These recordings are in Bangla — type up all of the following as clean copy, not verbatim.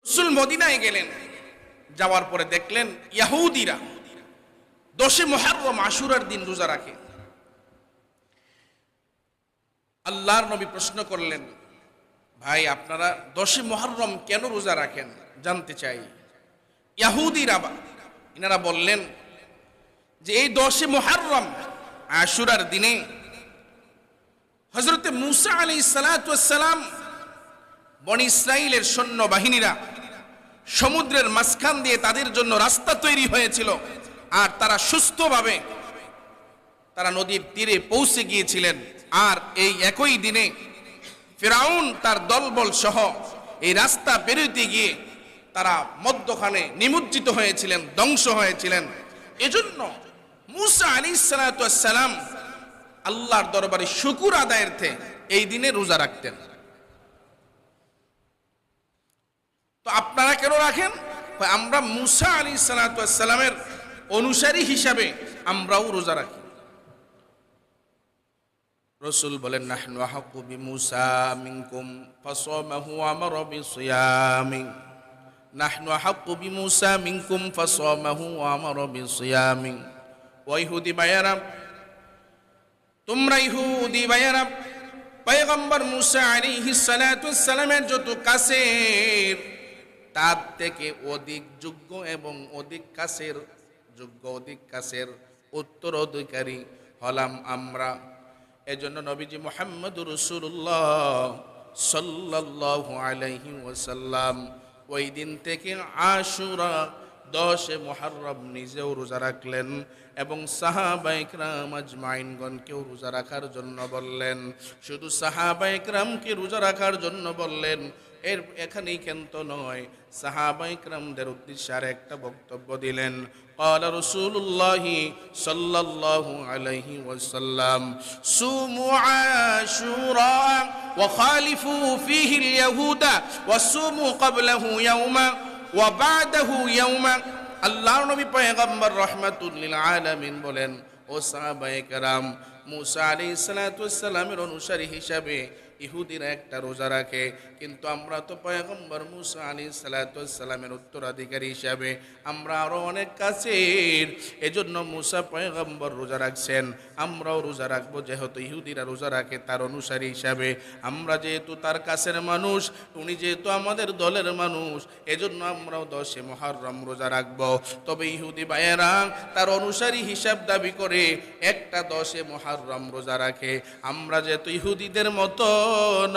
রাসূল মদিনায় গেলেন, যাওয়ার পরে দেখলেন ইহুদিরা 10 মুহররম আশুরার দিন রোজা রাখে। আল্লাহর নবী প্রশ্ন করলেন, ভাই আপনারা 10 মুহররম কেন রোজা রাখেন, জানতে চাই। ইহুদিরা ইনারা বললেন যে এই 10 মুহররম আশুরার দিনে হযরতে মূসা আলাইহিস সালাতু ওয়াস সালাম বনি ইসরাইলের সৈন্যবাহিনীরা সমুদ্রের মাঝখান দিয়ে তাদের জন্য রাস্তা তৈরি হয়েছিল, আর তারা সুস্থভাবে তারা নদীর তীরে পৌঁছে গিয়েছিলেন। আর এই একই দিনে ফিরাউন তার দলবল সহ এই রাস্তা পেরোতে গিয়ে তারা মধ্যখানে নিমজ্জিত হয়েছিলেন, ধ্বংস হয়েছিলেন। এজন্য মূসা আলাইহিস সালাতু ওয়াস সালাম আল্লাহর দরবারে শুকর আদায়ার্থে এই দিনে রোজা রাখতেন। তো আপনারা কেন রাখেন? আমরা মূসা আলাইহিস সালাতু ওয়াস সালামের অনুসারী হিসাবে আমরাও রোজা রাখি। রাসূল বলেন, নাহনু আহাক্কু বিমূসা মিনকুম ফাসামাহু আমারা বিসিয়ামি। নাহনু আহাক্কু বিমূসা মিনকুম ফাসামাহু আমারা বিসিয়ামি। ও ইহুদি ভাইয়েরা, তোমরা ইহুদি ভাইয়েরা পয়গম্বর মূসা আলাইহিস সালাতু ওয়াস সালামের যত কাছের, তার থেকে অধিক যোগ্য এবং অধিক কাছের অধিক কাছের উত্তরাধিকারী হলাম আমরা। এজন্য নবীজি মুহাম্মদুর রাসূলুল্লাহ সাল্লাল্লাহু আলাইহি ওয়াসাল্লাম ওই দিন থেকে আশুরা 10 মুহররম নিজেও রোজা রাখলেন এবং সাহাবায়ে কেরাম আজমাইনগণকেও রোজা রাখার জন্য বললেন। শুধু সাহাবায়ে কেরামকে রোজা রাখার জন্য বললেন, এর এখানেই কেন্ত নয়, সাহাবায়ে কেরামদের উদ্দেশ্যে আর একটা বক্তব্য দিলেন। قال رسول الله صلى الله عليه وسلم صوموا عاشوراء وخالفوا فيه اليهود وصوموا قبله يوما وبعده يوما। আল্লাহর নবী পয়গম্বর রাহমাতুল লিল আলামিন বলেন, ও সাহাবায়ে কেরাম, মূসা আলাইহিস সালাতু ওয়াস সালামের অনুসারী হিসাবে ইহুদিরা একটা রোজা রাখে, কিন্তু আমরা তো পয়গম্বর মূসা আলাইহিস সালাতু ওয়াস সালামের উত্তরাধিকারী হিসাবে আমরা আরো অনেক কাছের। এজন্য মূসা পয়গম্বর রোজা রাখছেন, আমরাও রোজা রাখবো। যেহেতু ইহুদিরা রোজা রাখে তার অনুসারী হিসাবে, আমরা যেহেতু তার কাছের মানুষ, উনি যেহেতু আমাদের দলের মানুষ, এজন্য আমরাও 10 মুহররম রোজা রাখবো। তবে ইহুদি ভাইয়েরা তার অনুসারী হিসাব দাবি করে একটা 10 মুহররম রোজা রাখে। আমরা যেহেতু ইহুদিদের মতো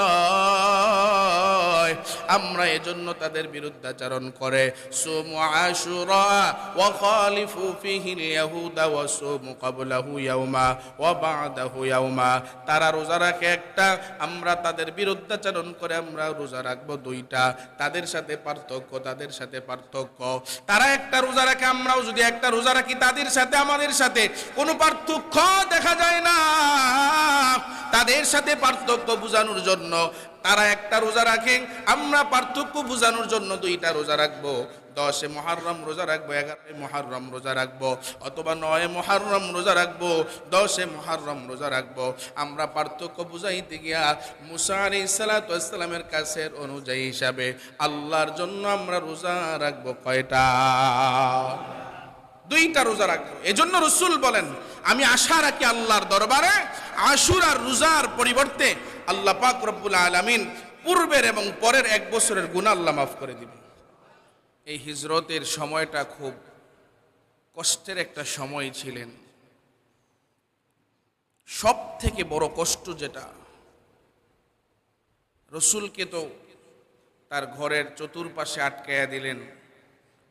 নয়, আমরা এজন্য তাদের বিরুদ্ধাচরণ করে সুমু আশুরা ওয়া খালিফু ফিহি ইয়াহুদা ওয়া সুমু ক্বাবলাহু ইয়াওমা ওয়া বা'দাহু ইয়াওমা। তারা রোজা রাখে একটা, আমরা তাদের বিরুদ্ধাচরণ করে আমরা রোজা রাখবো 2টা। তাদের সাথে পার্থক্য, তারা একটা রোজা রাখে, আমরাও যদি একটা রোজা রাখি, তাদের সাথে আমাদের সাথে কোনো পার্থক্য দেখা যায় না। তাদের সাথে পার্থক্য বোঝানোর জন্য তারা একটা রোজা রাখে, আমরা পার্থক্য বোঝানোর জন্য 2টা রোজা রাখবো। 10 মুহররম রোজা রাখবো, 11 মুহররম রোজা রাখবো, অথবা 9 মুহররম রোজা রাখবো, 10 মুহররম রোজা রাখবো। আমরা পার্থক্য বুঝাইতে গিয়া মূসা আলাইহিস সালাতু ওয়াস সালামের কাছের অনুযায়ী হিসাবে আল্লাহর জন্য আমরা রোজা রাখবো কয়টা? 2টা রোজা রাখবো। এজন্য রাসূল বলেন, আমি আশা রাখি আল্লাহর দরবারে আশুরার রোজার পরিবর্তে আল্লাহ পাক রব্বুল আলামিন পূর্বের এবং পরের 1 বছরের গুনাহ আল্লাহ মাফ করে দিবেন। এই হিজরতের সময়টা খুব কষ্টের একটা সময় ছিলেন। সব থেকে বড় কষ্ট যেটা, রাসূলকে তো তার ঘরের চতুর্পাশে আটকায়া দিলেন,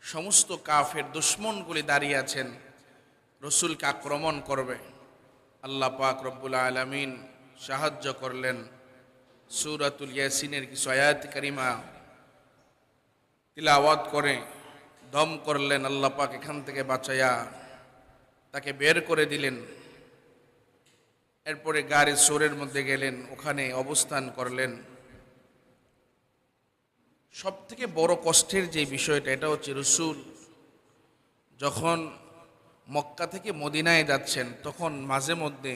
সমস্ত কাফের দুশমনগুলি দাঁড়িয়ে আছেন, রাসূলকে আক্রমণ করবে। আল্লাহ পাক রব্বুল আলামিন সাহায্য করলেন, সূরাতুল ইয়াসিনের কিছু আয়াত কারিমা তিলাওয়াত করে দম করলেন। আল্লাহ পাক এখান থেকে বাঁচায়া তাকে বের করে দিলেন। এরপরে গারে সোরের মধ্যে গেলেন, ওখানে অবস্থান করলেন। সব থেকে বড় কষ্টের যে বিষয়টা, এটা হচ্ছে রাসূল যখন মক্কা থেকে মদিনায় যাচ্ছেন, তখন মাঝে মধ্যে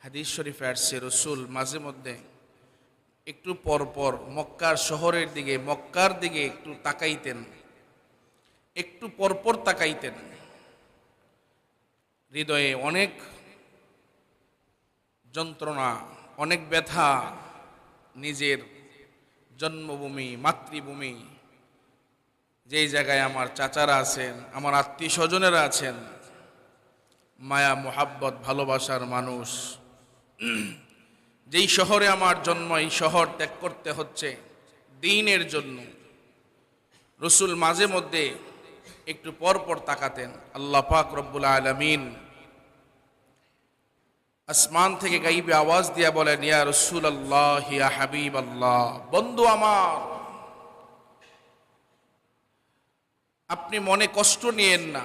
হাদিস শরীফে আসছে রাসূল মাঝে মধ্যে একটু পর পর মক্কার শহরের দিকে, মক্কার দিকে একটু তাকাইতেন, একটু পরপর তাকাইতেন। হৃদয়ে অনেক যন্ত্রণা, অনেক ব্যথা, নিজের জন্মভূমি, মাতৃভূমি, যেই জায়গায় আমার চাচারা আছেন, আমার আত্মীয় স্বজনেরা আছেন, মায়া মোহাব্বত ভালোবাসার মানুষ, যেই শহরে আমার জন্ম, এই শহর ত্যাগ করতে হচ্ছে দ্বীনের জন্য। রসুল মাঝে মধ্যে একটু পর পর তাকাতেন। আল্লাহ পাক রব্বুল আলামিন আসমান থেকে গাইবে আওয়াজ দিয়া বলেন, ইয়া রাসূলুল্লাহ, ইয়া হাবিবাল্লাহ, বন্ধু আমার, আপনি মনে কষ্ট নিয়েন না,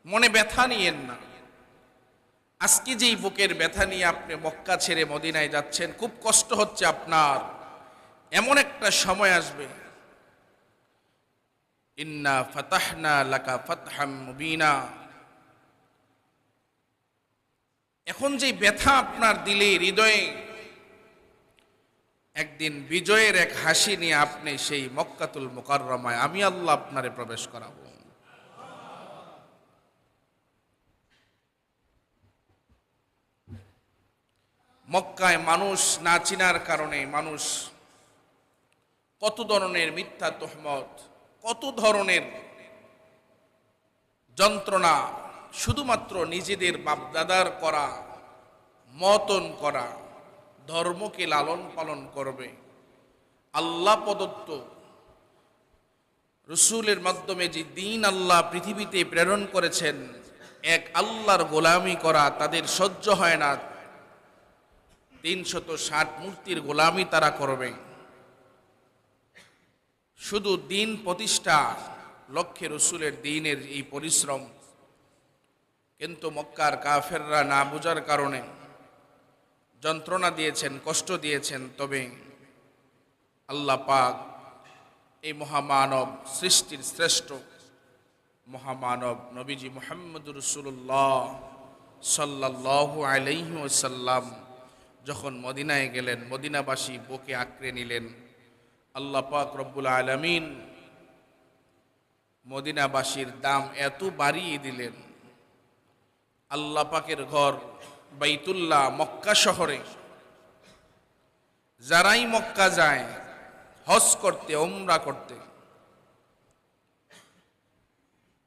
মনে ব্যথা নিয়েন না। আজকে যেই বুকের ব্যথা নিয়ে আপনি মক্কা ছেড়ে মদিনায় যাচ্ছেন, খুব কষ্ট হচ্ছে আপনার। এমন একটা সময় আসবে, ইন্না ফাতাহনা লাকা ফাতহাম মুবিনা, এখন যে ব্যথা আপনার দিলে, হৃদয়ে, একদিন বিজয়ের এক হাসি নিয়ে আপনি সেই মক্কাতুল মুকাররমায় আমি আল্লাহ আপনারে প্রবেশ করাবো। মক্কায় মানুষ না চিনার কারণে মানুষ কত ধরনের মিথ্যা তহমত, কত ধরনের যন্ত্রণা, শুধুমাত্র নিজেদের বাপদাদার করা, মতন করা ধর্মকে লালন পালন করবে। আল্লাহ প্রদত্ত রসুলের মাধ্যমে যে দ্বীন আল্লাহ পৃথিবীতে প্রেরণ করেছেন, এক আল্লাহর গোলামি করা তাদের সহ্য হয় না। ৩৬০ মূর্তির গোলামি তারা করবে। শুধু দ্বীন প্রতিষ্ঠা লক্ষ্যে রসুলের দ্বীনের এই পরিশ্রম, কিন্তু মক্কার কাফেররা না বুঝার কারণে যন্ত্রণা দিয়েছেন, কষ্ট দিয়েছেন। তবে আল্লাহ পাক এই মহামানব, সৃষ্টির শ্রেষ্ঠ মহামানব নবীজি মুহাম্মদুর রাসূলুল্লাহ সাল্লাল্লাহু আলাইহি ওয়াসাল্লাম যখন মদিনায় গেলেন, মদিনাবাসী বুকে আঁকড়ে নিলেন। আল্লাহ পাক রব্বুল আলামিন মদিনাবাসীর দাম এত বাড়িয়ে দিলেন। আল্লাহ পাকের ঘর বাইতুল্লাহ মক্কা শহরে যারাই মক্কা যায় হজ করতে, উমরা করতে,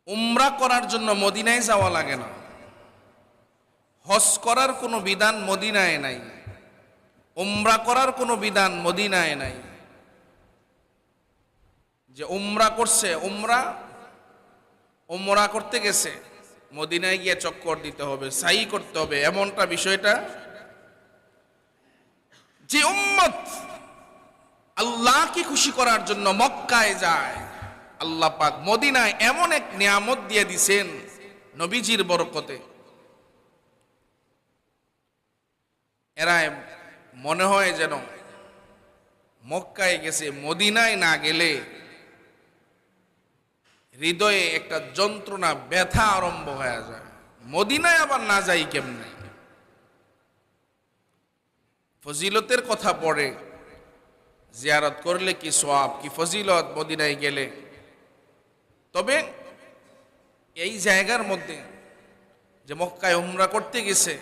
উমরা করার জন্য মদিনায় যাওয়া লাগে না। হজ করার কোনো বিধান মদিনায় নাই, উমরা করার কোনো বিধান মদিনায় নাই। যে উমরা করছে, উমরা করতে গেছে, মদিনায় গিয়ে চক্কর দিতে হবে, সাই করতে হবে, এমনটা বিষয়টা। যে উম্মত আল্লাহকে খুশি করার জন্য মক্কায় যায়, আল্লাহ পাক মদিনায় এমন এক নিয়ামত দিয়ে দিছেন নবীজির বরকতে। এরা মনে হয় যেন মক্কায় গেছে, মদিনায় না গেলে হৃদয়ে একটা যন্ত্রণা, ব্যথা আরম্ভ হয়ে যায়। মদিনায় আবার না যাই কেমনে? ফজিলতের কথা পড়ে, জিয়ারত করলে কি সওয়াব, কি ফজিলত মদিনায় গেলে। তবে এই জায়গার মধ্যে যে মক্কায় উমরা করতে গেছে,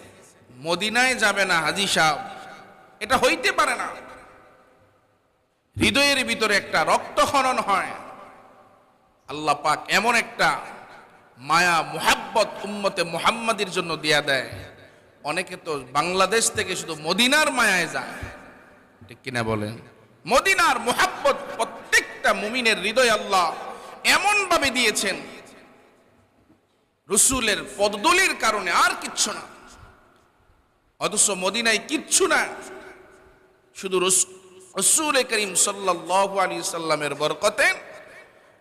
মদিনায় যাবে না হাজী সাহেব, এটা হইতে পারে না। হৃদয়ের ভিতরে একটা রক্তক্ষরণ হয়। আল্লাহ পাক এমন একটা মায়া মুহাব্বত উম্মতে মুহাম্মাদির জন্য দিয়া দেয়। অনেকে তো বাংলাদেশ থেকে শুধু মদিনার মায়ায় যায়, ঠিক কিনা বলেন? মদিনার মুহাব্বত প্রত্যেকটা মুমিনের হৃদয় আল্লাহ এমন ভাবে দিয়েছেন, রসুলের পদদলির কারণে, আর কিচ্ছু না। অথচ মদিনায় কিচ্ছু না, শুধু রাসূল করিম সাল্লাল্লাহু আলাইহি সাল্লামের বরকতে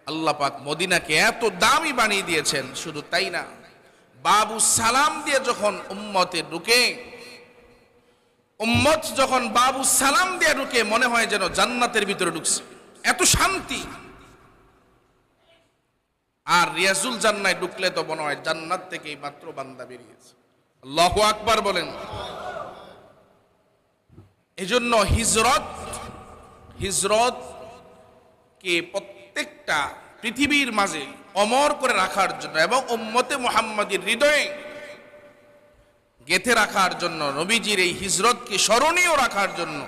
আল্লাহ পাক মদিনাকে এত দামি বানিয়ে দিয়েছেন। শুধু তাই না, বাবু সালাম দিয়ে যখন উম্মতে ঢুকে, উম্মত যখন বাবু সালাম দিয়ে ঢুকে, মনে হয় যেন জান্নাতের ভিতরে ঢুকছে, এত শান্তি। আর রিয়াজুল জান্নায় ঢুকলে তো মনে হয় জান্নাত থেকেই মাত্র বান্দা বেরিয়েছে। আল্লাহু আকবার বলেন। এজন্য হিজরত কে প্রত্যেকটা পৃথিবীর মাঝে অমর করে রাখার জন্য এবং উম্মতে মুহাম্মাদীর হৃদয়ে গেঁথে রাখার জন্য, নবীজির এই হিজরতকে স্মরণীয় রাখার জন্য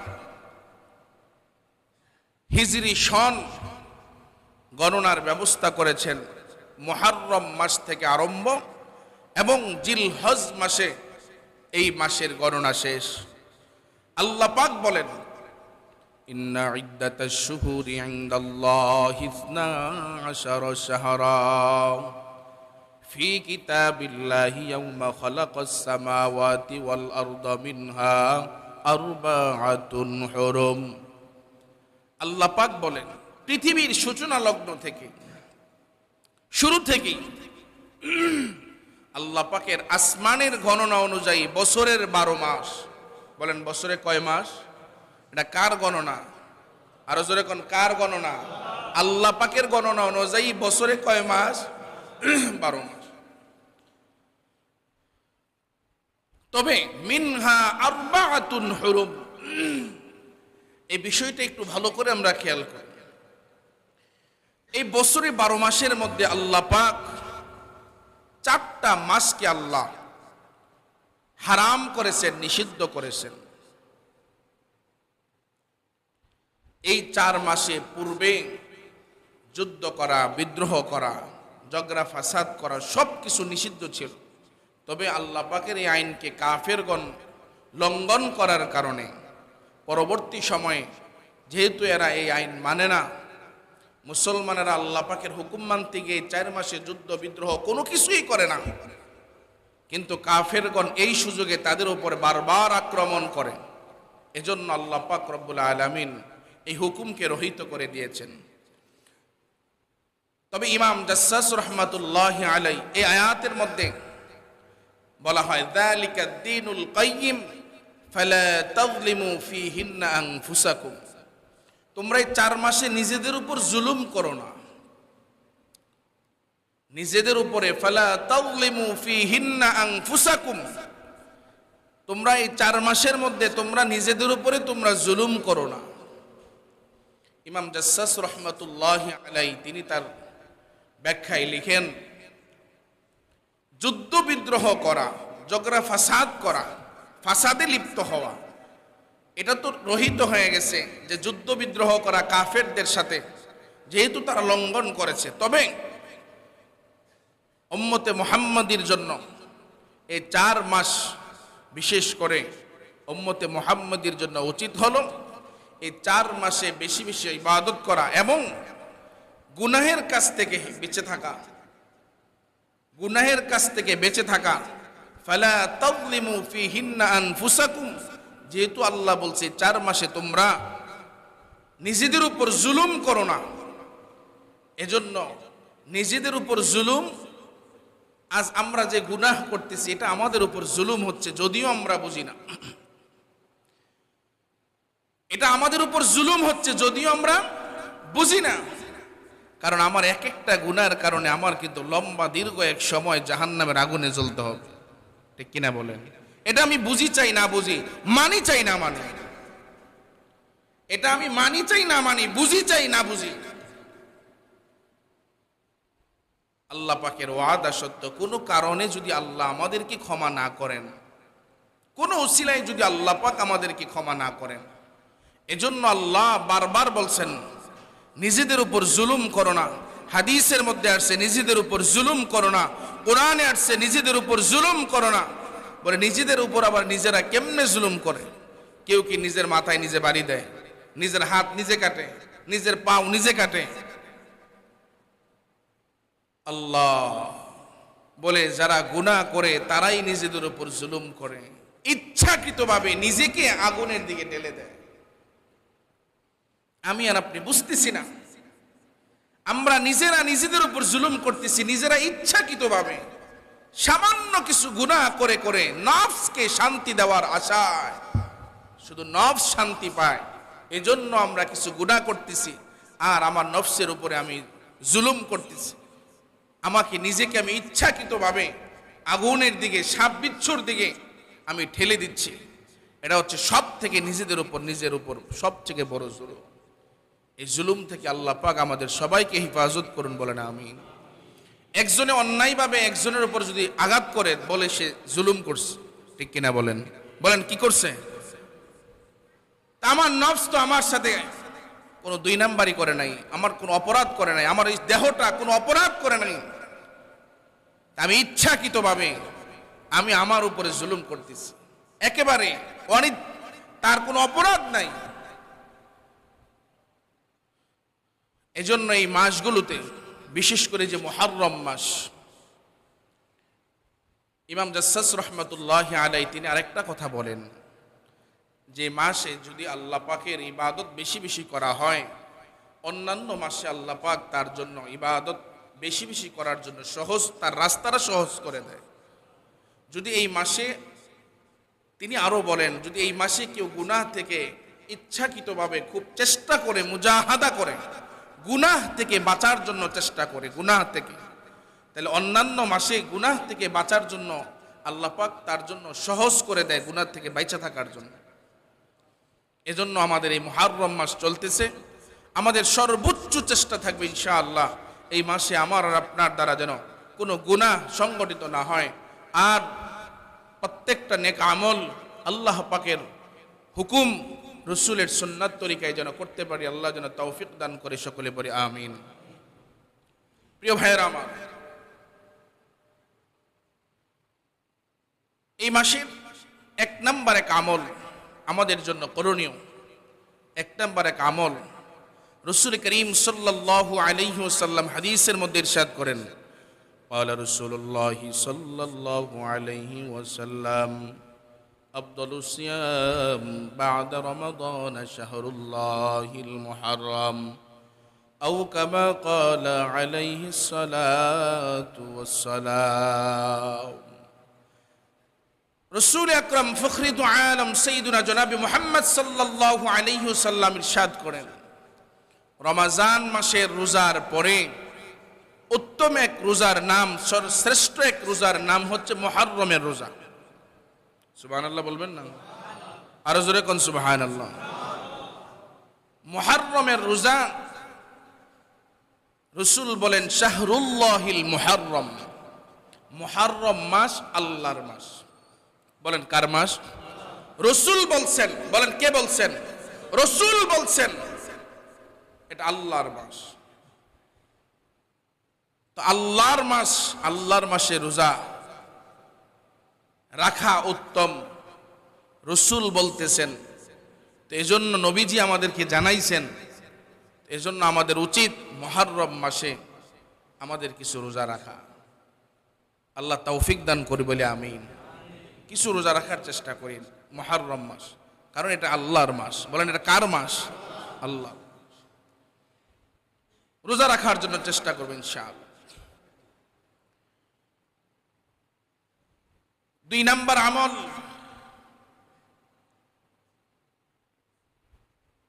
হিজরি সন গণনার ব্যবস্থা করেছেন। মুহররম মাস থেকে আরম্ভ এবং জিলহজ মাসে এই মাসের গণনা শেষ। আল্লাহ পাক বলেন, ইন্না ইদ্দাতাশ শুহুরি ইনদাল্লাহি 12 শাহরা ফি কিতাবিল্লাহি ইয়াওমা খালাকাস সামাওয়াতি ওয়াল আরদা মিনহা আরবাআতুন হুরুম। আল্লাহ পাক বলেন, পৃথিবীর সূচনা লগ্ন থেকে, শুরু থেকেই আল্লাহ পাকের আসমানের গণনা অনুযায়ী বছরের 12 মাস। বলেন বছরে কয় মাস? এটা কার গণনা? আরো জোরে কোন, কার গণনা? আল্লাহ পাকের গণনা অনুযায়ী বছরে কয় মাস? 12 মাস। তবে মিনহা আরবাআতুন হুরুম, এই বিষয়টা একটু ভালো করে আমরা খেয়াল করি। এই বছরে 12 মাসের মধ্যে আল্লাহ পাক 4টা মাসকে আল্লাহ হারাম করেছেন, নিষিদ্ধ করেছেন। এই 4 মাসে পূর্বে যুদ্ধ করা, বিদ্রোহ করা, ঝগড়া ফাসাদ করা সবকিছু নিষিদ্ধ ছিল। তবে আল্লাহ পাকের এই আইনকে কাফেরগণ লঙ্ঘন করার কারণে পরবর্তী সময়ে যেহেতু এরা এই আইন মানে না, মুসলমানেরা আল্লাহ পাকের হুকুম মানতে গিয়ে 4 মাসে যুদ্ধ বিদ্রোহ কোনো কিছুই করে না, কিন্তু কাফেরগণ এই সুযোগে তাদের উপর বারবার আক্রমণ করে। এজন্য আল্লাহ পাক রব্বুল আলামিন এই হুকুমকে রহিত করে দিয়েছেন। তবে ইমাম জাসসাস রাহমাতুল্লাহি আলাইহি এই আয়াতের মধ্যে বলা হয়, যালিকা দ্বীনুল কাইয়্যিম ফালা তাযলিমু ফীহিন্না আনফুসাকুম। তোমরা এই 4 মাসে নিজেদের উপর জুলুম করো না, নিজেদের উপরে। ফালা তাযলিমু ফীহিন্না আনফুসাকুম, তোমরা এই 4 মাসের মধ্যে তোমরা নিজেদের উপরে তোমরা জুলুম করো না। ইমাম জাসসাস রাহমাতুল্লাহি আলাইহি তিনি তার ব্যাখ্যায় লিখেন, যুদ্ধ বিদ্রোহ করা, ঝগড়া ফাসাদ করা, ফাসাদে লিপ্ত হওয়া, এটা তো রহিত হয়ে গেছে যে যুদ্ধ বিদ্রোহ করা কাফেরদের সাথে, যেহেতু তারা লঙ্ঘন করেছে। তবে উম্মতে মুহাম্মাদীর জন্য এই 4 মাস বিশেষ করে উম্মতে মুহাম্মাদীর জন্য উচিত হলো এই 4 মাসে বেশি বেশি ইবাদত করা এবং গুনাহের কাছ থেকে বেঁচে থাকা, গুনাহের কাছ থেকে বেঁচে থাকা। ফালা তাযলিমু ফীহিন্না আনফুসাকুম, যেহেতু আল্লাহ বলছে 4 মাসে তোমরা নিজেদের উপর জুলুম করো না, এজন্য নিজেদের উপর জুলুম, আজ আমরা যে গুনাহ করতেছি এটা আমাদের উপর জুলুম হচ্ছে, যদিও আমরা বুঝি না। এটা আমাদের উপর জুলুম হচ্ছে যদিও আমরা বুঝি না, কারণ আমার এক একটা গুনার কারণে আমার কিন্তু লম্বা দীর্ঘ এক সময় জাহান্নামের আগুনে জ্বলতে হবে। ঠিক কিনা বলেন? এটা আমি বুঝি চাই না বুঝি, মানি চাই না মানি, এটা আমি মানি চাই না মানি, বুঝি চাই না বুঝি। আল্লাহ পাকের ওয়াদা সত্য, কোনো কারণে যদি আল্লাহ আমাদেরকে ক্ষমা না করেন, কোনো উসিলায় যদি আল্লাহ পাক আমাদেরকে ক্ষমা না করেন, এজন্য আল্লাহ বারবার বলছেন নিজেদের উপর জুলুম করো না। হাদিসের মধ্যে আসছে নিজেদের উপর জুলুম করো না, কোরআনে আসছে নিজেদের উপর জুলুম করো না। বলে নিজেদের উপর আবার নিজেরা কেমনে জুলুম করে? কেউ কি নিজের মাথায় নিজে বাড়ি দেয়, নিজের হাত নিজে কাটে, নিজের পাও নিজে কাটে। আল্লাহ বলে যারা গুনাহ করে তারাই নিজেদের উপর জুলুম করে, ইচ্ছাকৃতভাবে নিজেকে আগুনের দিকে ঠেলে দেয়। আমি আর আপনি বুঝতেছি না, আমরা নিজেরা নিজেদের উপর জুলুম করতেছি, নিজেরা ইচ্ছাকৃতভাবে সামান্য কিছু গুনাহ করে করে নফসকে শান্তি দেওয়ার আশায়, শুধু নফস শান্তি পায় এজন্য আমরা কিছু গুনাহ করতেছি, আর আমার নফসের উপরে আমি জুলুম করতেছি। আমাকে নিজেকে আমি ইচ্ছাকৃতভাবে আগুনের দিকে, সাপ বিচ্ছুর দিকে আমি ঠেলে দিচ্ছি। এটা হচ্ছে সব থেকে নিজের উপর সবথেকে বড় জুলুম। এই জুলুম থেকে আল্লাহ পাক আমাদের সবাইকে হেফাজত করুন, বলেন আমিন। একজনে অন্যায়ভাবে একজনের উপর যদি আঘাত করে, বলে সে জুলুম করছে, ঠিক কিনা বলেন? বলেন কি করছে? তা আমার নফস তো আমার সাথে কোনো দুই নাম্বারই করে নাই, আমার কোনো অপরাধ করে নাই, আমার এই দেহটা কোনো অপরাধ করে নাই, আমি ইচ্ছাকৃতভাবে আমি আমার উপরে জুলুম করতেছি, একেবারে তার কোনো অপরাধ নাই। এজন্য এই মাসগুলোতে, বিশেষ করে যে মুহররম মাস, ইমাম জাসসাস রহমতুল্লাহি আলাইহি তিনি আরেকটা কথা বলেন, যে মাসে যদি আল্লাহ পাকের ইবাদত বেশি বেশি করা হয়, অন্যান্য মাসে আল্লাহ পাক তার জন্য ইবাদত বেশি বেশি করার জন্য তার রাস্তাটা সহজ করে দেয়। যদি এই মাসে, তিনি আরো বলেন, যদি এই মাসে কেউ গুনাহ থেকে ইচ্ছাকৃতভাবে খুব চেষ্টা করে, মুজাহাদা করে, গুনাহ থেকে বাঁচার জন্য চেষ্টা করে, গুনাহ থেকে, তাহলে অন্যান্য মাসে গুনাহ থেকে বাঁচার জন্য আল্লাহ পাক তার জন্য সহজ করে দেয়, গুনাহ থেকে বাইচা থাকার জন্য। এজন্য আমাদের এই মুহররম মাস চলতেছে, আমাদের সর্বোচ্চ চেষ্টা থাকবে ইনশাআল্লাহ এই মাসে আমার আর আপনার দ্বারা যেন কোনো গুনাহ সংগঠিত না হয়, আর প্রত্যেকটা নেক আমল আল্লাহ পাকের হুকুম, রসুলের সুন্নাত তরিকায় যেন করতে পারি। আল্লাহ যেন তৌফিক দান করে, সকলে বলি আমিন। প্রিয় ভাইয়েরা আমার, এই মাসের এক নাম্বার এক আমল আমাদের জন্য করণীয়, এক নাম্বার এক আমল রসুল করিম সাল্লাল্লাহু আলাইহি ওয়াসাল্লাম হাদিসের মধ্যে ইরশাদ করেন, قال رسول الله صلى الله عليه وسلم أفضل الصيام بعد رمضان شهر الله المحرم أو كما قال عليه الصلاة والسلام। রসুল আকরাম ফখরুল আলম সৈয়দুনা জনাবে মুহাম্মদ সাল্লাল্লাহু আলাইহি ওয়াসাল্লাম ইরশাদ করেন, রমজান মাসের রোজার পরে উত্তম এক রোজার নাম, শ্রেষ্ঠ এক রোজার নাম হচ্ছে মুহররমের রোজা। সুবহানাল্লাহ বলবেন না? আরো জোরে কোন সুবহানাল্লাহ। মুহররমের রোজা, রাসূল বলেন শাহরুল্লাহিল মুহররম, মুহররম মাস আল্লাহর মাস। বলেন কার মাস? রাসূল বলছেন। বলেন কে বলছেন? রাসূল বলছেন এটা আল্লাহর মাস। তো আল্লাহর মাস, আল্লাহর মাসে রোজা রাখা উত্তম, রাসূল বলতেছেন। তো এজন্য নবীজি আমাদেরকে জানাইছেন, এজন্য আমাদের উচিত মুহররম মাসে আমাদের কিছু রোজা রাখা। আল্লাহ তৌফিক দান করি বলে আমিন। কিছু রোজা রাখার চেষ্টা করি মুহররম মাস, কারণ এটা আল্লাহর মাস। বলেন এটা কার মাস? আল্লাহ। রোজা রাখার জন্য চেষ্টা করবেন ইনশাআল্লাহ। দুই নাম্বার আমল,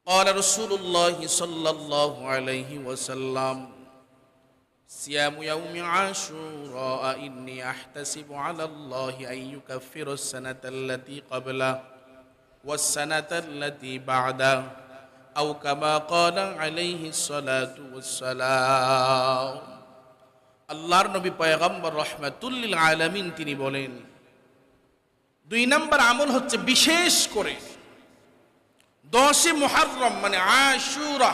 قال رسول الله صلى الله عليه وسلم صيام يوم عاشوراء إني أحتسب على الله أن يكفر السنة التي قبله والسنة التي بعده أو كما قال عليه الصلاة والسلام। আল্লাহর নবী পয়গম্বর রাহমাতুল লিল আলামিন তিনি বলেন, দুই নাম্বার আমল হচ্ছে বিশেষ করে 10 মুহররম মানে আশুরা,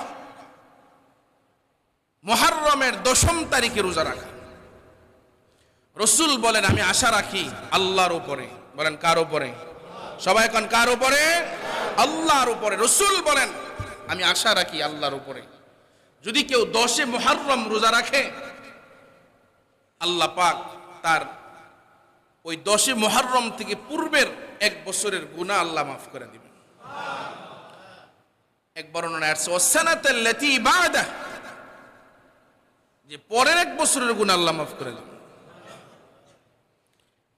মুহররমের 10ম তারিখে রোজা রাখা। রাসূল বলেন আমি আশা রাখি আল্লাহর উপরে। বলেন কার উপরে? সবাই কোন কার উপরে? আল্লাহর উপরে। রাসূল বলেন আমি আশা রাখি আল্লাহর উপরে, যদি কেউ 10 মুহররম রোজা রাখে, আল্লাহ পাক তার ওই 10 মুহররম থেকে পূর্বের 1 বছরের গুনাহ আল্লাহ মাফ করে দিবেন। এক বর্ণনা আছে ওয়াসানাতাল্লাতী বাদা, যে পরের 1 বছরের গুনাহ আল্লাহ মাফ করে দিবেন।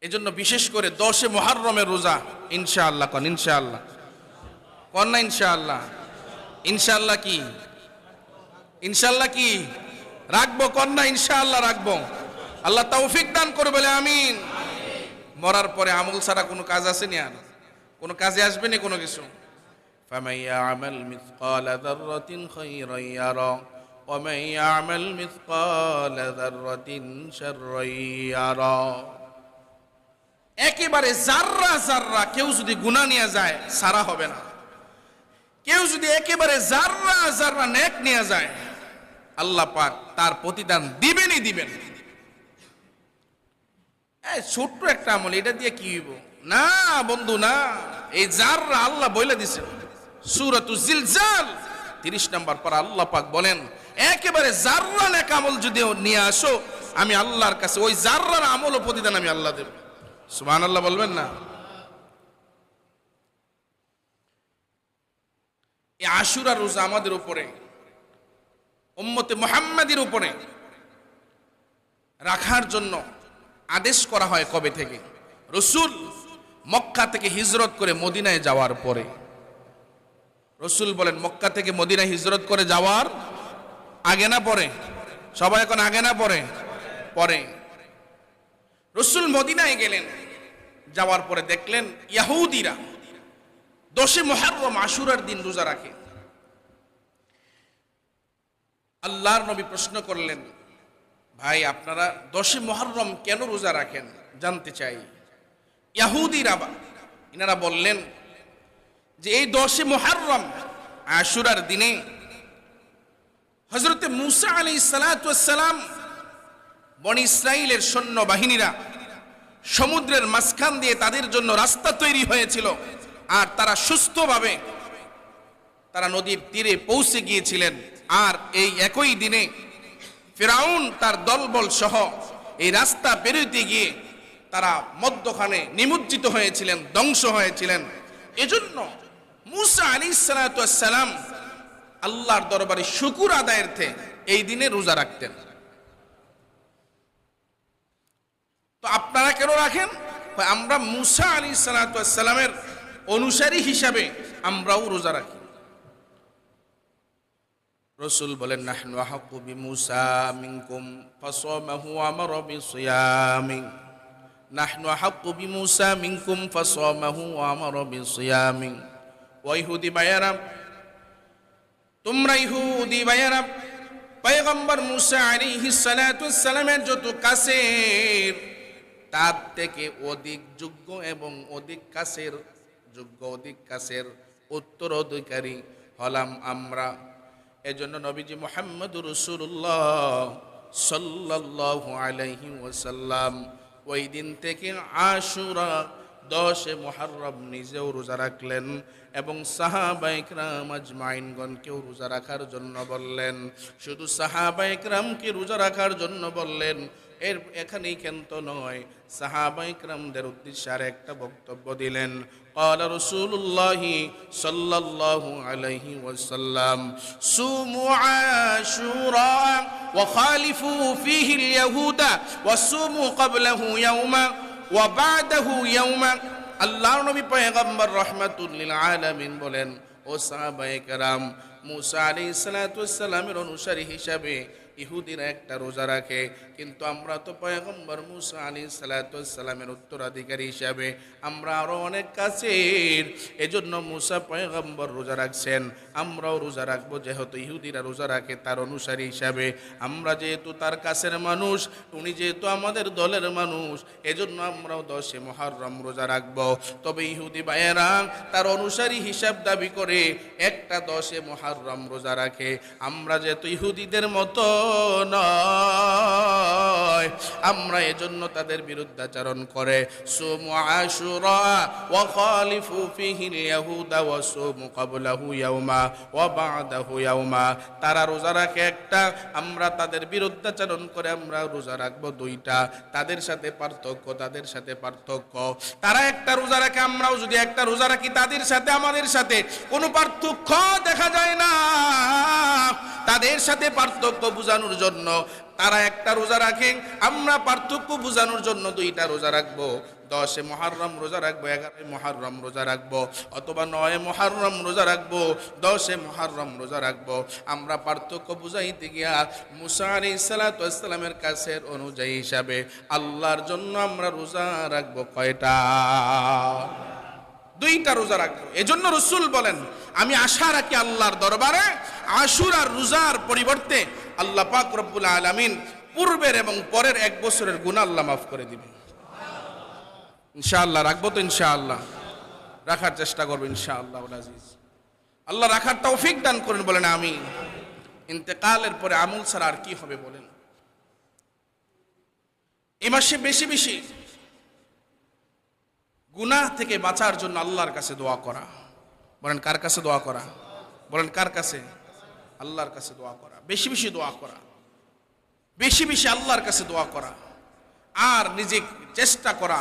এজন্য বিশেষ করে 10 মুহররমের রোজা ইনশাআল্লাহ কোন ইনশাআল্লাহ কোন না ইনশাআল্লাহ। ইনশাআল্লাহ কি? ইনশাআল্লাহ কি রাখবো? কোন না ইনশাআল্লাহ রাখবো। আল্লাহ তৌফিক দান করে বলে আমিন। মরার পরে আমল ছাড়া কোনো কাজ আছে না? কোনো কাজে আসবে না কোনো কিছু। ফামান ইয়ামাল মিসকালা যাররাতিন খায়রান ইয়ারা ওয়া মান ইয়ামাল মিসকালা যাররাতিন শাররান ইয়ারা। একেবারে যাররা যাররা কেউ যদি গুনাহ নিয়ে যায় সারা হবে না। কেউ যদি একেবারে যাররা যাররা নেক নিয়ে যায় আল্লাহ পাক তার প্রতিদান দিবেনই দিবেন। এই ছোট্ট একটা আমল, এটা দিয়ে কি হইব? না বন্ধু না, এই যাররা আল্লাহ বলে দিছেন সূরাতুল জিলজাল 30 নম্বর পারা আল্লাহ পাক বলেন একেবারে যাররা নেক আমল যদি নিয়ে আসো আমি আল্লাহর কাছে ওই যাররার আমল ও প্রতিদান আমি আল্লাহ দেব। সুবহানাল্লাহ বলবেন না? এই আশুরা রোজা আমাদের উপরে উম্মতে মুহাম্মাদের উপরে রাখার জন্য আদেশ করা হয় কবে থেকে? রাসূল মক্কা থেকে হিজরত করে মদিনায় যাওয়ার পরে। রাসূল বলেন মক্কা থেকে মদিনায় হিজরত করে যাওয়ার আগে না পরে? সবাই এখন আগে না পরে? পরে। রাসূল মদিনায় গেলেন, যাওয়ার পরে দেখলেন ইহুদিরা 10 মুহররম আশুরার দিন রোজা রাখে। আল্লাহর নবী প্রশ্ন করলেন, ভাই আপনারা 10 মুহররম কেন রোজা রাখেন জানতে চাই। ইহুদিরা ইনারা বললেন যে এই 10 মুহররম আশুরার দিনে হযরতে মূসা আলাইহিস সালাতু ওয়াস সালাম বনি ইসরাইলের সৈন্যবাহিনীরা সমুদ্রের মাঝখান দিয়ে তাদের জন্য রাস্তা তৈরি হয়েছিল আর তারা সুস্থভাবে তারা নদীর তীরে পৌঁছে গিয়েছিলেন। আর এই একই দিনে ফিরাউন তার দলবল সহ এই রাস্তা পেরোতে গিয়ে তারা মধ্যখানে নিমজ্জিত হয়েছিলেন, ধ্বংস হয়েছিলেন। এজন্য মূসা আলাইহিস সালাতু ওয়াস সালাম আল্লাহর দরবারে শুকর আদায়ার্থে এই দিনে রোজা রাখতেন। তো আপনারা কেন রাখেন? আমরা মূসা আলাইহিস সালাতু ওয়াস সালামের অনুসারী হিসাবে আমরাও রোজা রাখি। রাসূল বলেন নাহনু আহাক্কু বিমূসা মিনকুম ফাসামাহু আমারা বিসিয়ামি। নাহনু আহাক্কু বিমূসা মিনকুম ফাসামাহু আমারা বিসিয়ামি। ওয়া ইহুদি ভাইয়ারা, তোমরা ইহুদি ভাইয়ারা পয়গম্বর মূসা আলাইহিস সালাতু ওয়াস সালামের যত কাছের তার থেকে অধিক যোগ্য এবং অধিক কাছের অধিক কাছের উত্তরাধিকারী হলাম আমরা। এজন্য নবীজি মুহাম্মদুর রাসূলুল্লাহ সাল্লাল্লাহু আলাইহি ওয়াসাল্লাম ওই দিন থেকে আশুরা 10 মুহররম নিজেও রোজা রাখলেন এবং সাহাবায়ে কেরাম আজমাইনগণকেও রোজা রাখার জন্য বললেন। শুধু সাহাবায়ে কেরামকে রোজা রাখার জন্য বললেন এর এখানেই ক্ষান্ত নয়, সাহাবায়ে কেরামদের উদ্দেশ্যে আর একটা বক্তব্য দিলেন। ক্বালা রাসূলুল্লাহি সাল্লাল্লাহু আলাইহি ওয়াসাল্লাম সুমু আশুরা ওয়া খালিফু ফীহি আল-ইয়াহুদা ওয়া সুমু ক্বাবলাহু ইয়াওমা ওয়া বা'দাহু ইয়াওমা। আল্লাহর নবী পয়গম্বর রাহমাতুল লিল আলামিন বলেন, ও সাহাবায়ে কেরাম, মূসা আলাইহিস সালাতু ওয়াস সালামের অনুসারী হিসাবে ইহুদিরা একটা রোজা রাখে, কিন্তু আমরা তো পয়গম্বর মূসা আলাইহিস সালাতু ওয়াস সালামের উত্তরাধিকারী হিসাবে আমরা আরো অনেক কাছের। এজন্য মূসা পয়গম্বর রোজা রাখছেন, আমরাও রোজা রাখবো। যেহেতু ইহুদিরা রোজা রাখে তার অনুসারী হিসাবে, আমরা যেহেতু তার কাছের মানুষ, উনি যেহেতু আমাদের দলের মানুষ, এজন্য আমরাও 10 মুহররম রোজা রাখবো। তবে ইহুদি ভাইয়েরা তার অনুসারী হিসাব দাবি করে একটা 10 মুহররম রোজা রাখে। আমরা যেহেতু ইহুদিদের মতো নয়, আমরা এজন্য তাদের বিরুদ্ধাচরণ করে সুমু আশুরা ওয়া খালিফু ফীহি আল-ইয়াহুদা ওয়া সুমু ক্বাবলাহু ইয়াওমা ওয়া বা'দাহু ইয়াওমা। তারা রোজা রাখে একটা, আমরা তাদের বিরুদ্ধাচরণ করে আমরা রোজা রাখবো 2টা। তাদের সাথে পার্থক্য, তারা একটা রোজা রাখে, আমরাও যদি একটা রোজা রাখি তাদের সাথে আমাদের সাথে কোনো পার্থক্য দেখা যায় না। তাদের সাথে পার্থক্য বোঝানোর জন্য তারা একটা রোজা রাখেন, আমরা পার্থক্য বোঝানোর জন্য 2টা রোজা রাখবো। 10 মুহররম রোজা রাখবো, 11 মুহররম রোজা রাখবো, অথবা 9 মুহররম রোজা রাখবো, 10 মুহররম রোজা রাখবো। আমরা পার্থক্য বুঝাইতে গিয়া মূসা আলাইহিস সালাতু ওয়াস সালামের কাছের অনুযায়ী হিসাবে আল্লাহর জন্য আমরা রোজা রাখবো কয়টা? 2টা রোজা রাখবো। এজন্য রাসূল বলেন, আমি আশা রাখি আল্লাহর দরবারে আশুরার রোজার পরিবর্তে আল্লাহ পাক রব্বুল আলামিন পূর্বের এবং পরের 1 বছরের গুনাহ আল্লাহ মাফ করে দিবেন। ইনশাআল্লাহ রাখবো তো, ইনশাআল্লাহ রাখার চেষ্টা করবো ইনশাআল্লাহুল আজিজ। আল্লাহ রাখার তৌফিক দান করেন, বলেন আমিন। ইন্তেকালের পরে আমল ছাড়া আর কি হবে বলেন? এই মাসে বেশি বেশি গুনাহ থেকে বাঁচার জন্য আল্লাহর কাছে দোয়া করা। বলেন কার কাছে দোয়া করা? বলেন কার কাছে? আল্লাহর কাছে দোয়া করা, বেশি বেশি দোয়া করা, বেশি বেশি আল্লাহর কাছে দোয়া করা। আর নিজে চেষ্টা করা,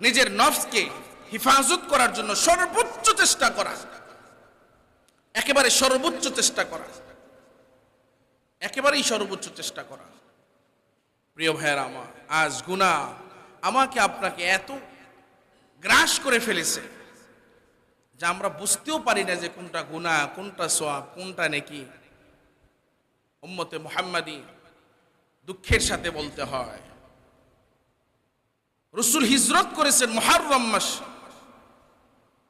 নিজের নফসকে হিফাজত করার জন্য সর্বোচ্চ চেষ্টা করা, একেবারে সর্বোচ্চ চেষ্টা করা, একেবারেই সর্বোচ্চ চেষ্টা করা। প্রিয় ভাইয়েরা আমার, আজ গুনাহ আমাকে আপনাকে এত গ্রাস করে ফেলেছে যে আমরা বুঝতেও পারি না যে কোনটা গুনাহ, কোনটা সওয়াব, কোনটা নেকি। উম্মতে মুহাম্মাদি দুঃখের সাথে বলতে হয়, রাসূল হিজরত করেছেন মুহররম মাস।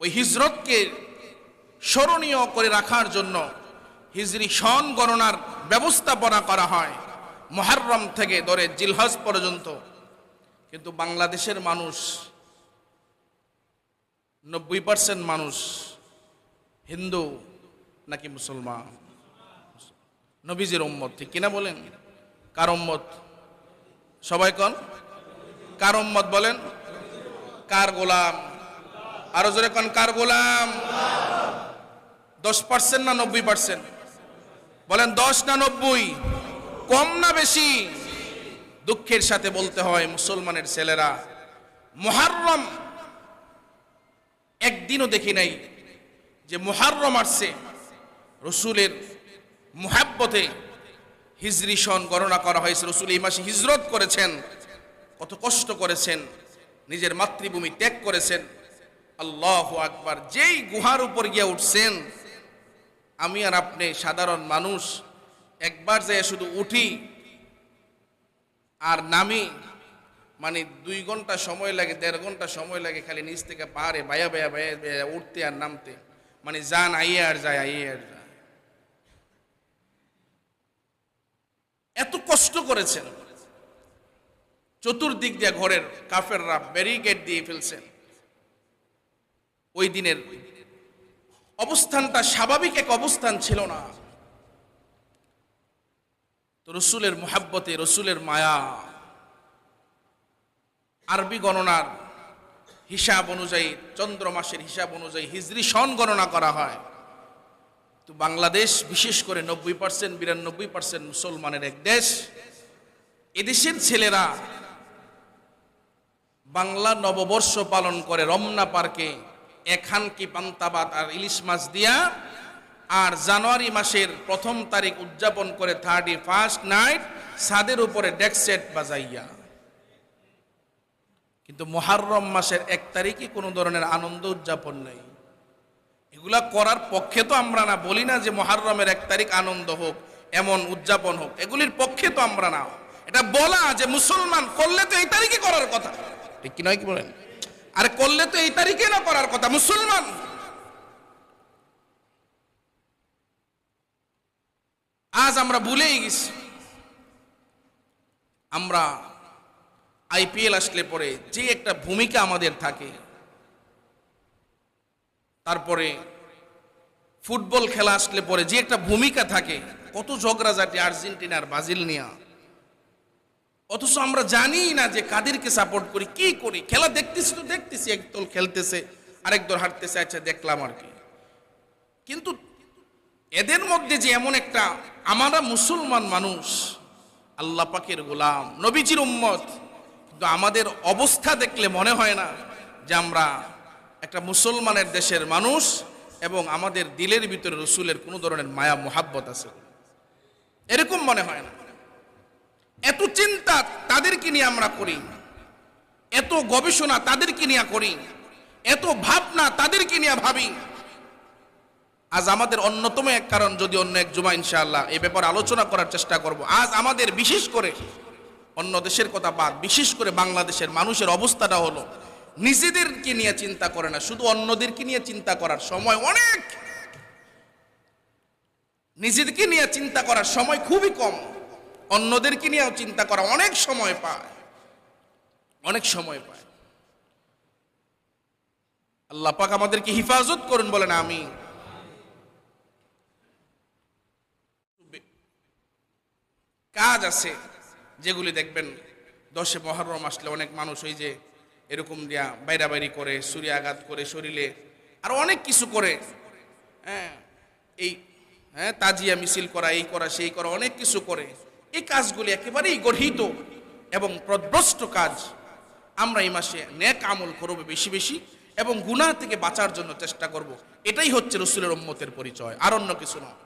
ওই হিজরতকে স্মরণীয় করে রাখার জন্য হিজরি সন গণনার ব্যবস্থাপনা করা হয় মুহররম থেকে ধরে জিলহজ পর্যন্ত। কিন্তু বাংলাদেশের মানুষ 90% মানুষ হিন্দু নাকি মুসলমান? নবীজির উম্মত, ঠিক কিনা বলেন? কার উম্মত? সবাই কোন কার উম্মত বলেন? কার গোলাম? আরো জোরে কোন কার গোলাম? 10% না 90%? বলেন 10 না 90? কম না বেশি? দুঃখের সাথে বলতে হয় মুসলমানের ছেলেরা মুহররম একদিনও দেখি নাই যে মুহররম আসছে রাসূলের মুহাব্বতে হিজরি সন গণনা করা হয়েছে। রাসূল এই মাসে হিজরত করেছেন, কত কষ্ট করেছেন, নিজের মাতৃভূমি ত্যাগ করেছেন। আল্লাহু আকবার। যেই গুহার উপর গিয়ে উঠছেন, আমি আর আপনি সাধারণ মানুষ একবার যায় শুধু উঠি আর নামি, মানে 2 ঘন্টা সময় লাগে, 1.5 ঘন্টা সময় লাগে খালি নিচ থেকে পাহাড়ে বায়া বায়া বায়া উঠতে আর নামতে। মানে যান আইয়ে আর যায়, আইয়ে আর যায়। এত কষ্ট করেছেন, চতুর্দিক দিয়ে ঘরের কাফেররা ব্যারিকেড দিয়ে ফেলছেন। ওই দিনের অবস্থানটা স্বাভাবিক এক অবস্থান ছিল না। তো রাসূলের মুহাব্বতে, রাসূলের মায়া, আরবি গণনার হিসাব অনুযায়ী, চন্দ্র মাসের হিসাব অনুযায়ী হিজরি সন গণনা করা হয়। তো বাংলাদেশ বিশেষ করে 90% 92% মুসলমানের এক দেশ। এদেশের ছেলেরা বাংলা নববর্ষ পালন করে রমনা পার্কে এখানকি পান্তাবাদ আর ইলিশ মাছ দিয়া, আর জানুয়ারি মাসের 1 তারিখ উদযাপন করে 31st নাইট ছাদের উপরে ডেক সেট বাজাইয়া। কিন্তু মুহররম মাসের 1 তারিখে কোনো ধরনের আনন্দ উদযাপন নেই। এগুলা করার পক্ষে তো আমরা না, বলি না যে মুহররমের 1 তারিখ আনন্দ হোক, এমন উদযাপন হোক, এগুলির পক্ষে তো আমরা না। এটা বলা যে মুসলমান করলে তো এই তারিখে করার কথা, ঠিক কি নয়? কি বলেন? আরে করলে তো এই তারিখে না করার কথা মুসলমান। আজ আমরা ভুলেই গেছি। আমরা আইপিএল আসলে পরে যে একটা ভূমিকা আমাদের থাকে, তারপরে ফুটবল খেলা আসলে পরে যে একটা ভূমিকা থাকে, কত ঝগড়াঝাটি আর্জেন্টিনা আর ব্রাজিল নিয়ে। অথচ আমরা জানি না যে কাদেরকে সাপোর্ট করি, কি করি। খেলা দেখতেছি তো দেখতেছি, এক দল খেলতেছে আরেক দল হারতেছে, আচ্ছা দেখলাম আর কি। কিন্তু এদের মধ্যে যে এমন একটা, আমরা মুসলমান মানুষ, আল্লাহ পাকের গোলাম, নবীজির উম্মত, কিন্তু আমাদের অবস্থা দেখলে মনে হয় না যে আমরা একটা মুসলমানের দেশের মানুষ এবং আমাদের দিলের ভিতরে রাসূলের কোনো ধরনের মায়া মোহাব্বত আছে, এরকম মনে হয় না। এত চিন্তা তাদেরকে নিয়ে আমরা করি, এত গবেষণা তাদেরকে নিয়ে করি, এত ভাবনা তাদেরকে নিয়ে ভাবি। আজ আমাদের অন্যতম এক কারণ, যদি অন্য এক জুমা ইনশাআল্লাহ এই ব্যাপারে আলোচনা করার চেষ্টা করব। আজ আমাদের বিশেষ করে অন্য দেশের কথা বাদ, বিশেষ করে বাংলাদেশের মানুষের অবস্থাটা হলো নিজেদেরকে নিয়ে চিন্তা করে না, শুধু অন্যদেরকে নিয়ে চিন্তা করার সময় অনেক, নিজেদেরকে নিয়ে চিন্তা করার সময় খুবই কম, অন্যদেরকে নিয়েও চিন্তা করা অনেক সময় পায়, অনেক সময় পায়। আল্লাহ পাক আমাদেরকে হিফাজত করুন, বলেন আমিন। কাজ আছে যেগুলি দেখবেন 10 মুহররম আসলে অনেক মানুষ ওই যে এরকম দিয়া বাইরাবাইরি করে, ছুরি আঘাত করে শরীরে, আর অনেক কিছু করে, এই তাজিয়া মিছিল করা, এই করা সেই করা, অনেক কিছু করে। এই কাজগুলি একেবারেই গর্হিত এবং প্রদ্রষ্ট কাজ। আমরা এই মাসে নেক আমল করব বেশি বেশি এবং গুনাহ থেকে বাঁচার জন্য চেষ্টা করব। এটাই হচ্ছে রাসূলের উম্মতের পরিচয়, আর অন্য কিছু নয়।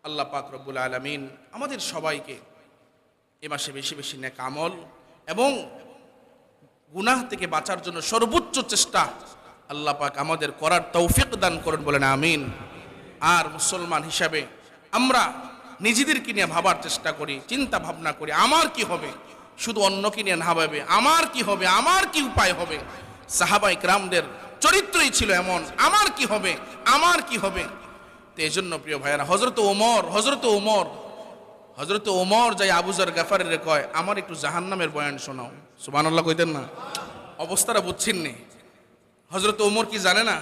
আল্লাহ পাক রব্বুল আলামিন আমাদের সবাইকে এ মাসে বেশি বেশি নেক আমল এবং গুনাহ থেকে বাঁচার জন্য সর্বোচ্চ চেষ্টা আল্লাহ পাক আমাদের করার তৌফিক দান করুন, বলেন আমিন। আর মুসলমান হিসাবে আমরা নিজেদেরকে নিয়ে ভাবার চেষ্টা করি, চিন্তা ভাবনা করি, আমার কি হবে, শুধু অন্যকে নিয়ে না ভাবে আমার কি হবে, আমার কি উপায় হবে। সাহাবায়ে কেরামদের চরিত্রই ছিল এমন, আমার কি হবে, আমার কি হবে। তো এই জন্য প্রিয় ভাইয়েরা, হযরত ওমর যাই আবু যর গাফারের কয়, আমার একটু জাহান্নামের বয়ান শোনাও। সুবহানাল্লাহ কইতেন না? অবস্থাটা বুঝছেন নি? হযরত ওমর কি জানে না?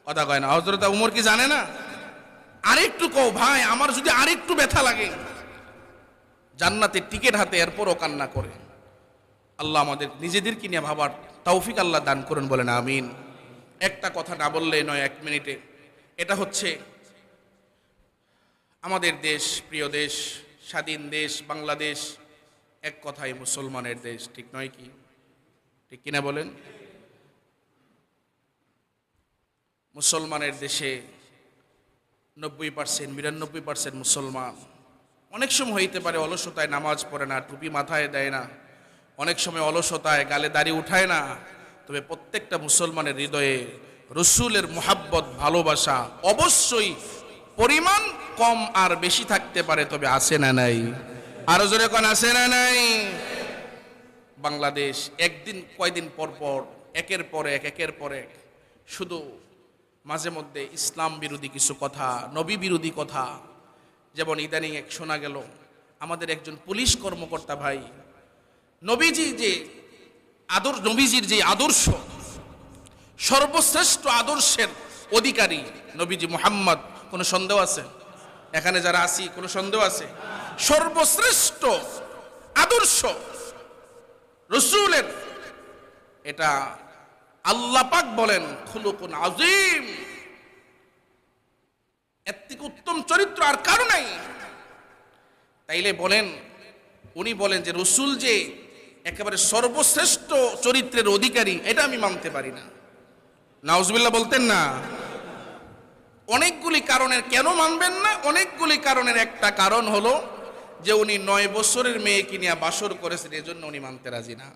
কথা কয় না। হযরত ওমর কি জানে না? আরেকটু কও ভাই, আমার যদি আরেকটু ব্যথা লাগে। জান্নাতের টিকিট হাতে, এরপরও কান্না করে। আল্লাহ আমাদের নিজেদেরকে নিয়ে ভাবার তৌফিক আল্লাহ দান করুন, বলেন আমিন। একটা কথা না বললেই নয় 1 মিনিটে। এটা হচ্ছে আমাদের দেশ, প্রিয় দেশ, স্বাধীন দেশ বাংলাদেশ, এক কথায় মুসলমানের দেশ, ঠিক নয় কি? ঠিক কিনা বলেন? মুসলমানের দেশে 90%, 99% মুসলমান। অনেক সময় হইতে পারে অলসতায় নামাজ পড়ে না, টুপি মাথায় দেয় না, অনেক সময় অলসতায় গালে দাড়ি উঠায় না, তবে প্রত্যেকটা মুসলমানের হৃদয়ে রাসূলের মুহাব্বত, ভালোবাসা অবশ্যই পরিমাণ কম আর বেশি থাকতে পারে, তবে আছে না নাই? আরো জোরে কোন আছে না নাই? বাংলাদেশ একদিন কয়দিন পর পর একের পর এক শুধু মাঝে মধ্যে ইসলাম বিরোধী কিছু কথা, নবী বিরোধী কথা, যেমন ইদানিং এক শোনা গেল আমাদের একজন পুলিশ কর্মকর্তা ভাই নবীজির যে আদর্শ, সর্বশ্রেষ্ঠ আদর্শের অধিকারী নবীজি মুহাম্মদ, কোনো সন্দেহ আছে? এখানে যারা আছি কোনো সন্দেহ আছে? সর্বশ্রেষ্ঠ আদর্শ রাসূলের, এটা আল্লাহ পাক বলেন খুলুকুন আযীম, এর থেকে উত্তম চরিত্র আর কারো নাই। তাইলে বলেন, উনি বলেন যে রাসূল যে একেবারে সর্বশ্রেষ্ঠ চরিত্রের অধিকারী, এটা আমি মানতে পারি না। নাউজুবিল্লাহ বলতেন না? অনেকগুলি কারণের, কেন মানবেন না? অনেকগুলি কারণের একটা কারণ হলো যে উনি 9 বছরের মেয়েকে নিয়ে বাসর করেছেন, এজন্য উনি মানতে রাজি না।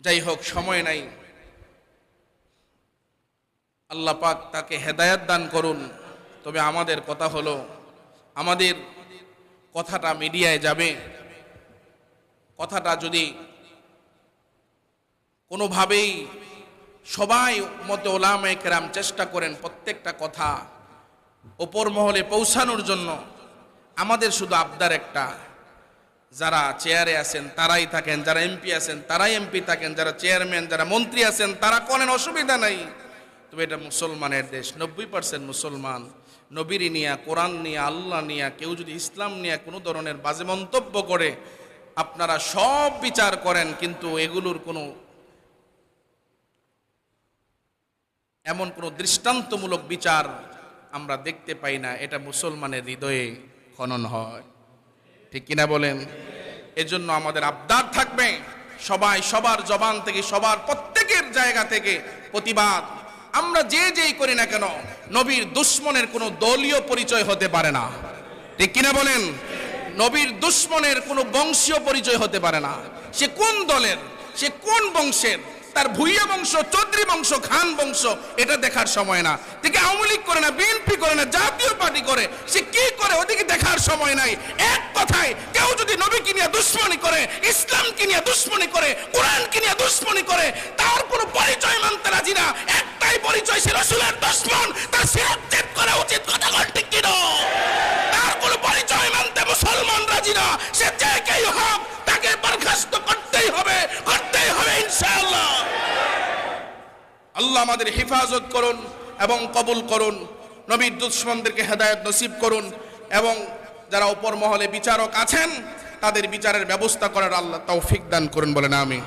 যাই হোক, সময় নাই, আল্লাহ পাক তাকে হেদায়েত দান করুন। তবে আমাদের কথা হলো, আমাদের কথাটা মিডিয়ায় যাবে, কথাটা যদি কোনোভাবেই সবাই মতে ওলামায়ে কেরাম চেষ্টা করেন প্রত্যেকটা কথা ওপর মহলে পৌঁছানোর জন্য, আমাদের শুধু আবদার একটা, যারা চেয়ারে আছেন তারাই থাকেন, যারা এমপি আছেন তারাই এমপি থাকেন, যারা চেয়ারম্যান, যারা মন্ত্রী আছেন তারা করেন, অসুবিধা নাই। তবে এটা মুসলমানের দেশ, 90% মুসলমান। নবীর নিয়া, কোরআন নিয়া, আল্লাহ নিয়া, কেউ যদি ইসলাম নিয়া কোনো ধরনের বাজে মন্তব্য করে, আপনারা সব বিচার করেন, কিন্তু এগুলোর কোনো এমন কোনো দৃষ্টান্তমূলক বিচার আমরা দেখতে পাই না। এটা মুসলমানের হৃদয়ে খনন হয়, ঠিক কিনা বলেন? এজন্য আমাদের আবদার থাকবে, সবাই সবার জবান থেকে, সবার প্রত্যেকের জায়গা থেকে প্রতিবাদ। আমরা যেই করি না কেন, নবীর দুশমনের কোনো দলীয় পরিচয় হতে পারে না, ঠিক কিনা বলেন? নবীর দুশমনের কোনো বংশীয় পরিচয় হতে পারে না। সে কোন দলের, সে কোন বংশের, তার ভুইয়া বংশ, চৌধুরী বংশ, খান বংশ, এটা দেখার সময় না। থেকে আওয়ামী লীগ করে না, বিএনপি করে না, জাতীয় পার্টি করে, সে কি করে ওদিকে দেখার সময় নাই। এক কথায় কেউ যদি নবীকে নিয়ে দুশ্মনী করে, ইসলামকে নিয়ে দুশ্মনী করে, কোরআনকে নিয়ে দুশ্মনী করে, তার কোনো পরিচয় মানতে রাজি না। একটাই পরিচয়, সে রাসূলের দুশমন, তার শিরক করা উচিত। কথা বল ঠিক কিনা? তার কোনো পরিচয় মানতে মুসলমান রাজি না। সে যে কেই হোক, তাকে বরখাস্ত করতেই হবে, করতেই হবে ইনশাআল্লাহ। আল্লাহ আমাদের হেফাজত করুন এবং কবুল করুন। নবীর দুশমনদেরকে হেদায়েত নসিব করুন এবং যারা উপর মহলে বিচারক আছেন তাদের বিচারের ব্যবস্থা করার আল্লাহ তৌফিক দান করুন, বলেন আমিন।